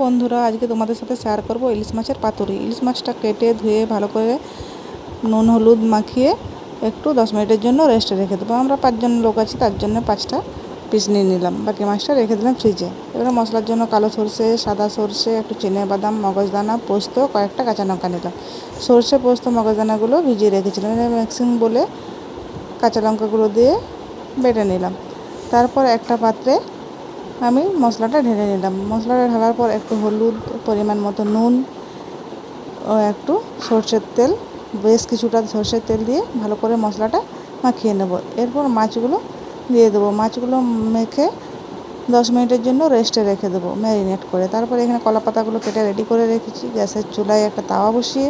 বন্ধুরা, আজকে তোমাদের সাথে শেয়ার করব ইলিশ মাছের পাতুরি। ইলিশ মাছটা কেটে ধুয়ে ভালো করে নুন হলুদ মাখিয়ে একটু 10 মিনিটের জন্য রেস্টে রেখে দেবো। আমরা 5 জন লোক আছি, তার জন্য 5টা পিস নিয়ে নিলাম, বাকি মাছটা রেখে দিলাম ফ্রিজে। এবারে মশলার জন্য কালো সরষে, সাদা সরষে, একটু চিনে বাদাম, মগজদানা, পোস্ত, কয়েকটা কাঁচা লঙ্কা নিলাম। সরষে, পোস্ত, মগজদানাগুলো ভিজিয়ে রেখেছিলাম। মিক্সিং বলে কাঁচা লঙ্কাগুলো দিয়ে বেটে নিলাম। তারপর একটা পাত্রে আমি মশলাটা ঢেলে নিলাম। মশলাটা ঢালার পর একটু হলুদ, পরিমাণ মতো নুন ও একটু সরষের তেল, বেশ কিছুটা সরষের তেল দিয়ে ভালো করে মশলাটা মাখিয়ে নেব। এরপর মাছগুলো দিয়ে দেবো। মাছগুলো মেখে 10 মিনিটের জন্য রেস্টে রেখে দেবো ম্যারিনেট করে। তারপর এখানে কলা পাতাগুলো কেটে রেডি করে রেখেছি। গ্যাসের চুলায় একটা তাওয়া বসিয়ে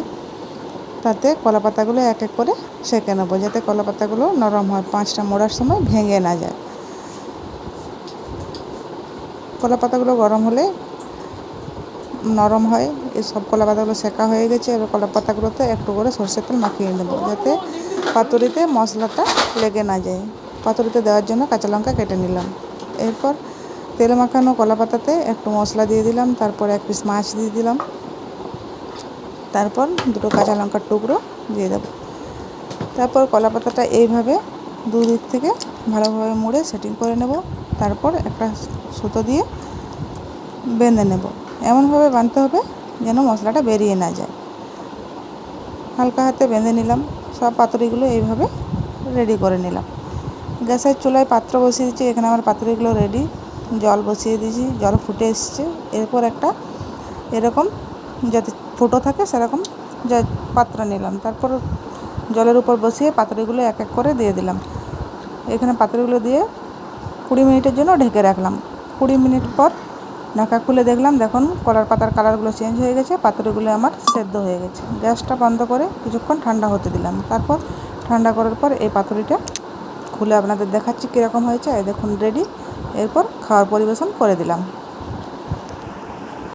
তাতে কলা পাতাগুলো এক এক করে সেঁকে নেবো, যাতে কলা পাতাগুলো নরম হয়, পাঁচটা মোড়ার সময় ভেঙে না যায়। কলা পাতাগুলো গরম হলে নরম হয়। এই সব কলা পাতাগুলো সেঁকা হয়ে গেছে। এবার কলা পাতাগুলোতে একটু করে সরষের তেল মাখিয়ে নেব, যাতে পাতুরিতে মশলাটা লেগে না যায়। পাতুরিতে দেওয়ার জন্য কাঁচা লঙ্কা কেটে নিলাম। এরপর তেল মাখানো কলা পাতাতে একটু মশলা দিয়ে দিলাম, তারপর 1 পিস মাছ দিয়ে দিলাম, তারপর 2টো কাঁচা লঙ্কার টুকরো দিয়ে দেবো। তারপর কলা পাতাটা এইভাবে দুদিক থেকে ভালোভাবে মুড়ে সেটিং করে নেব। তারপর একটা সুতো দিয়ে বেঁধে নেব। এমনভাবে বাঁধতে হবে যেন মশলাটা বেরিয়ে না যায়। হালকা হাতে বেঁধে নিলাম। সব পাতুরিগুলো এইভাবে রেডি করে নিলাম। গ্যাসের চুলায় পাত্র বসিয়ে দিচ্ছি। এখানে আমার পাতুরিগুলো রেডি। জল বসিয়ে দিয়েছি, জল ফুটে এসছে। এরপর একটা এরকম যাতে ফুটো থাকে সেরকম পাত্র নিলাম। তারপর জলের উপর বসিয়ে পাতুরিগুলো এক এক করে দিয়ে দিলাম। এখানে পাতুরিগুলো দিয়ে 20 মিনিটের জন্য ঢেকে রাখলাম। 20 মিনিট পর ঢাকা খুলে দেখলাম, দেখুন কলার পাতার কালারগুলো চেঞ্জ হয়ে গেছে, পাতুরিগুলো আমার সেদ্ধ হয়ে গেছে। গ্যাসটা বন্ধ করে কিছুক্ষণ ঠান্ডা হতে দিলাম। তারপর ঠান্ডা করার পর এই পাতুরিটা খুলে আপনাদের দেখাচ্ছি কীরকম হয়েছে। এই দেখুন রেডি। এরপর খাওয়ার পরিবেশন করে দিলাম।